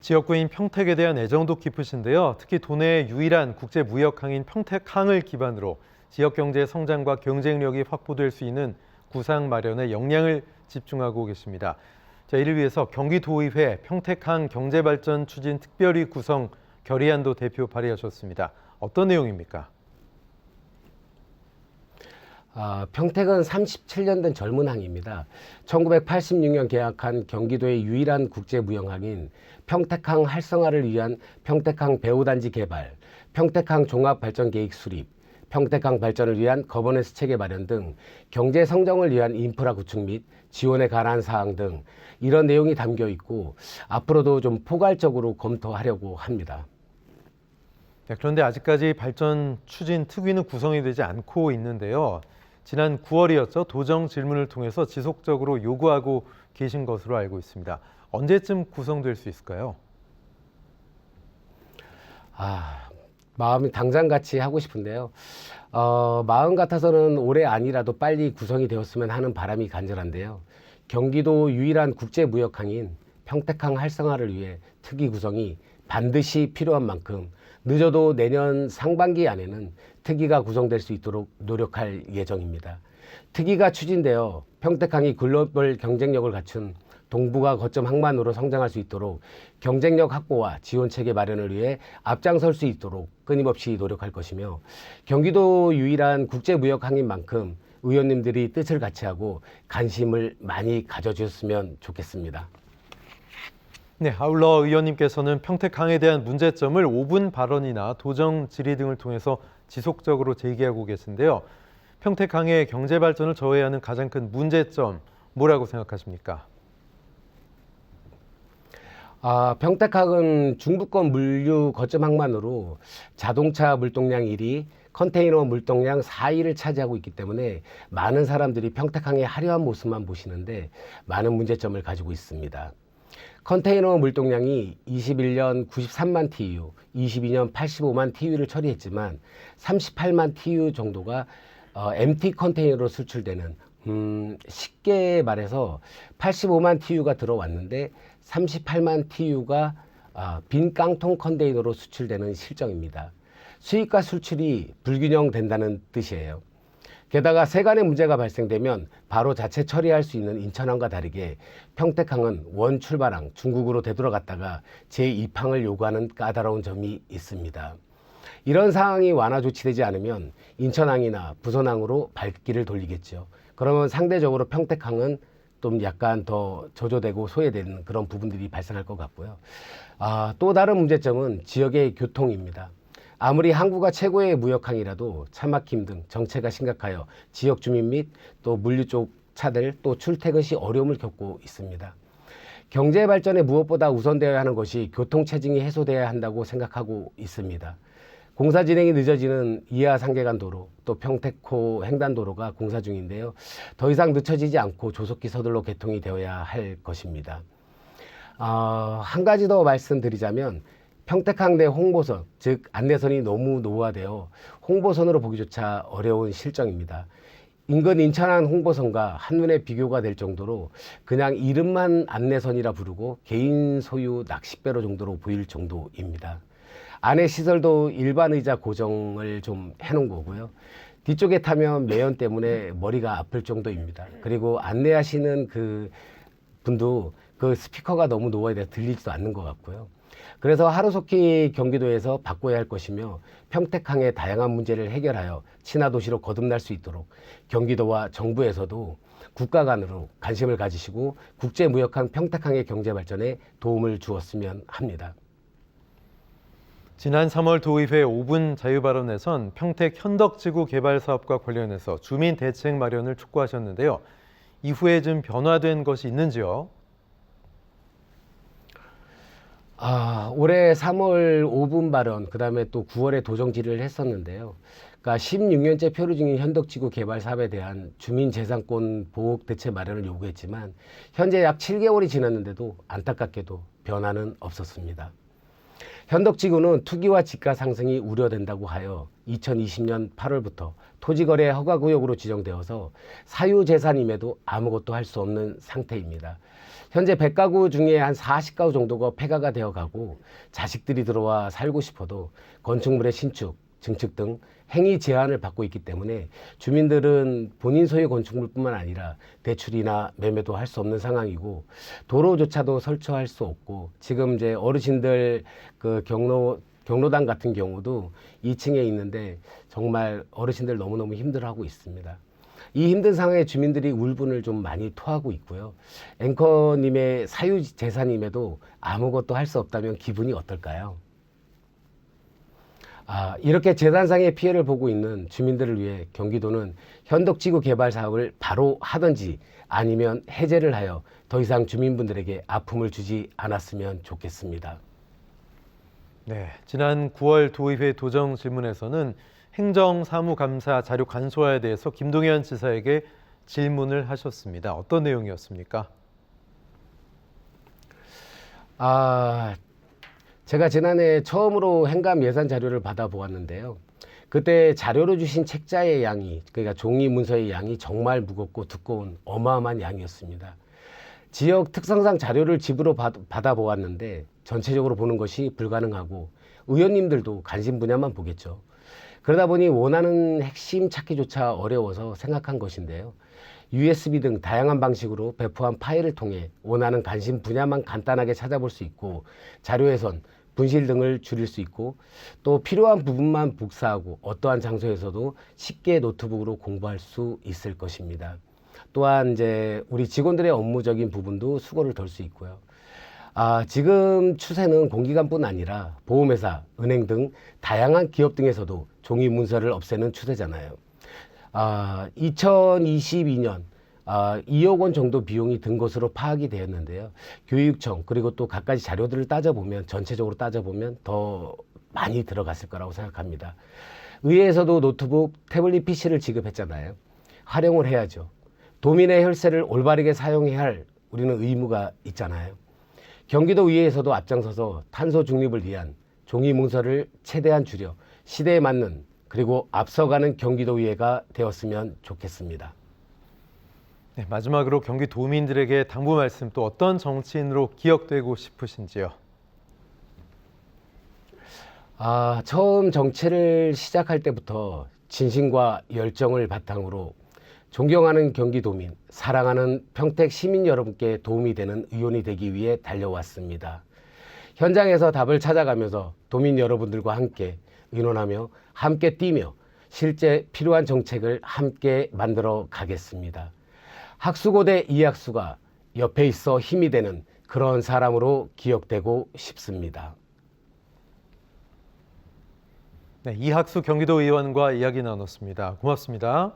지역구인 평택에 대한 애정도 깊으신데요. 특히 도내의 유일한 국제무역항인 평택항을 기반으로 지역 경제의 성장과 경쟁력이 확보될 수 있는 구상 마련에 역량을 집중하고 계십니다. 자, 이를 위해서 경기도의회 평택항 경제발전 추진 특별위 구성 결의안도 대표 발의하셨습니다. 어떤 내용입니까? 평택은 37년 된 젊은 항입니다. 1986년 개학한 경기도의 유일한 국제무역항인 평택항 활성화를 위한 평택항 배후단지 개발, 평택항 종합발전계획 수립, 평택항 발전을 위한 거버넌스 체계 마련 등 경제 성장을 위한 인프라 구축 및 지원에 관한 사항 등 이런 내용이 담겨 있고 앞으로도 좀 포괄적으로 검토하려고 합니다. 네, 그런데 아직까지 발전 추진 특위는 구성이 되지 않고 있는데요. 지난 9월이었죠. 도정 질문을 통해서 지속적으로 요구하고 계신 것으로 알고 있습니다. 언제쯤 구성될 수 있을까요? 마음이 당장같이 하고 싶은데요. 마음 같아서는 올해 아니라도 빨리 구성이 되었으면 하는 바람이 간절한데요. 경기도 유일한 국제무역항인 평택항 활성화를 위해 특위 구성이 반드시 필요한 만큼 늦어도 내년 상반기 안에는 특위가 구성될 수 있도록 노력할 예정입니다. 특위가 추진되어 평택항이 글로벌 경쟁력을 갖춘 동북아 거점 항만으로 성장할 수 있도록 경쟁력 확보와 지원 체계 마련을 위해 앞장설 수 있도록 끊임없이 노력할 것이며 경기도 유일한 국제무역항인 만큼 의원님들이 뜻을 같이 하고 관심을 많이 가져주셨으면 좋겠습니다. 네, 아울러 의원님께서는 평택항에 대한 문제점을 5분 발언이나 도정 질의 등을 통해서 지속적으로 제기하고 계신데요. 평택항의 경제 발전을 저해하는 가장 큰 문제점 뭐라고 생각하십니까? 평택항은 중부권 물류 거점 항만으로 자동차 물동량 1위, 컨테이너 물동량 4위를 차지하고 있기 때문에 많은 사람들이 평택항의 화려한 모습만 보시는데 많은 문제점을 가지고 있습니다. 컨테이너 물동량이 21년 93만 TU, 22년 85만 TU를 처리했지만 38만 TU 정도가 MT 컨테이너로 수출되는 쉽게 말해서 85만 TU가 들어왔는데 38만 TU가 빈 깡통 컨테이너로 수출되는 실정입니다. 수입과 수출이 불균형된다는 뜻이에요. 게다가 세관의 문제가 발생되면 바로 자체 처리할 수 있는 인천항과 다르게 평택항은 원 출발항 중국으로 되돌아갔다가 제2항을 요구하는 까다로운 점이 있습니다. 이런 상황이 완화 조치되지 않으면 인천항이나 부천항으로 발길을 돌리겠죠. 그러면 상대적으로 평택항은 좀 약간 더 저조되고 소외되는 그런 부분들이 발생할 것 같고요. 또 다른 문제점은 지역의 교통입니다. 아무리 항구가 최고의 무역항이라도 차막힘 등 정체가 심각하여 지역 주민 및 또 물류 쪽 차들 또 출퇴근 시 어려움을 겪고 있습니다. 경제 발전에 무엇보다 우선되어야 하는 것이 교통 체증이 해소되어야 한다고 생각하고 있습니다. 공사 진행이 늦어지는 이하 상계간 도로 또 평택호 횡단도로가 공사 중인데요. 더 이상 늦춰지지 않고 조속히 서둘러 개통이 되어야 할 것입니다. 한 가지 더 말씀드리자면 평택항 내 홍보선, 즉 안내선이 너무 노후화되어 홍보선으로 보기조차 어려운 실정입니다. 인근 인천항 홍보선과 한눈에 비교가 될 정도로 그냥 이름만 안내선이라 부르고 개인 소유 낚싯배로 정도로 보일 정도입니다. 안에 시설도 일반 의자 고정을 좀 해놓은 거고요. 뒤쪽에 타면 매연 때문에 머리가 아플 정도입니다. 그리고 안내하시는 그 분도 그 스피커가 너무 노후화돼 들리지도 않는 것 같고요. 그래서 하루속히 경기도에서 바꿔야 할 것이며 평택항의 다양한 문제를 해결하여 친화도시로 거듭날 수 있도록 경기도와 정부에서도 국가 간으로 관심을 가지시고 국제무역항 평택항의 경제 발전에 도움을 주었으면 합니다. 지난 3월 도의회 5분 자유발언에선 평택 현덕지구 개발 사업과 관련해서 주민 대책 마련을 촉구하셨는데요. 이후에 좀 변화된 것이 있는지요? 올해 3월 5분 발언, 그 다음에 또 9월에 도정 질의를 했었는데요. 그러니까 16년째 표류 중인 현덕지구 개발 사업에 대한 주민재산권 보호 대책 마련을 요구했지만 현재 약 7개월이 지났는데도 안타깝게도 변화는 없었습니다. 현덕지구는 투기와 지가 상승이 우려된다고 하여 2020년 8월부터 토지거래 허가구역으로 지정되어서 사유재산임에도 아무것도 할 수 없는 상태입니다. 현재 100가구 중에 한 40가구 정도가 폐가가 되어가고 자식들이 들어와 살고 싶어도 건축물의 신축, 증축 등 행위 제한을 받고 있기 때문에 주민들은 본인 소유 건축물뿐만 아니라 대출이나 매매도 할 수 없는 상황이고 도로조차도 설치할 수 없고 지금 이제 어르신들 그 경로당 같은 경우도 2층에 있는데 정말 어르신들 너무너무 힘들어하고 있습니다. 이 힘든 상황에 주민들이 울분을 좀 많이 토하고 있고요. 앵커님의 사유재산임에도 아무것도 할 수 없다면 기분이 어떨까요? 이렇게 재산상의 피해를 보고 있는 주민들을 위해 경기도는 현덕지구 개발 사업을 바로 하든지 아니면 해제를 하여 더 이상 주민분들에게 아픔을 주지 않았으면 좋겠습니다. 네, 지난 9월 도의회 도정 질문에서는 행정사무감사 자료 간소화에 대해서 김동연 지사에게 질문을 하셨습니다. 어떤 내용이었습니까? 제가 지난해 처음으로 행감 예산 자료를 받아보았는데요. 그때 자료로 주신 책자의 양이, 그러니까 종이 문서의 양이 정말 무겁고 두꺼운 어마어마한 양이었습니다. 지역 특성상 자료를 집으로 받아보았는데 전체적으로 보는 것이 불가능하고 의원님들도 관심 분야만 보겠죠. 그러다 보니 원하는 핵심 찾기조차 어려워서 생각한 것인데요. USB 등 다양한 방식으로 배포한 파일을 통해 원하는 관심 분야만 간단하게 찾아볼 수 있고 자료에선 분실 등을 줄일 수 있고 또 필요한 부분만 복사하고 어떠한 장소에서도 쉽게 노트북으로 공부할 수 있을 것입니다. 또한 이제 우리 직원들의 업무적인 부분도 수고를 덜 수 있고요. 지금 추세는 공기관뿐 아니라 보험회사, 은행 등 다양한 기업 등에서도 종이 문서를 없애는 추세잖아요. 2022년 2억 원 정도 비용이 든 것으로 파악이 되었는데요. 교육청 그리고 또 갖가지 자료들을 따져보면 전체적으로 따져보면 더 많이 들어갔을 거라고 생각합니다. 의회에서도 노트북, 태블릿 PC를 지급했잖아요. 활용을 해야죠. 도민의 혈세를 올바르게 사용해야 할 우리는 의무가 있잖아요. 경기도 의회에서도 앞장서서 탄소 중립을 위한 종이 문서를 최대한 줄여 시대에 맞는 그리고 앞서가는 경기도의회가 되었으면 좋겠습니다. 네, 마지막으로 경기도민들에게 당부 말씀 또 어떤 정치인으로 기억되고 싶으신지요? 처음 정치를 시작할 때부터 진심과 열정을 바탕으로 존경하는 경기도민, 사랑하는 평택 시민 여러분께 도움이 되는 의원이 되기 위해 달려왔습니다. 현장에서 답을 찾아가면서 도민 여러분들과 함께 의논하며 함께 뛰며 실제 필요한 정책을 함께 만들어 가겠습니다. 학수고대 이학수가 옆에 있어 힘이 되는 그런 사람으로 기억되고 싶습니다. 네, 이학수 경기도 의원과 이야기 나눴습니다. 고맙습니다.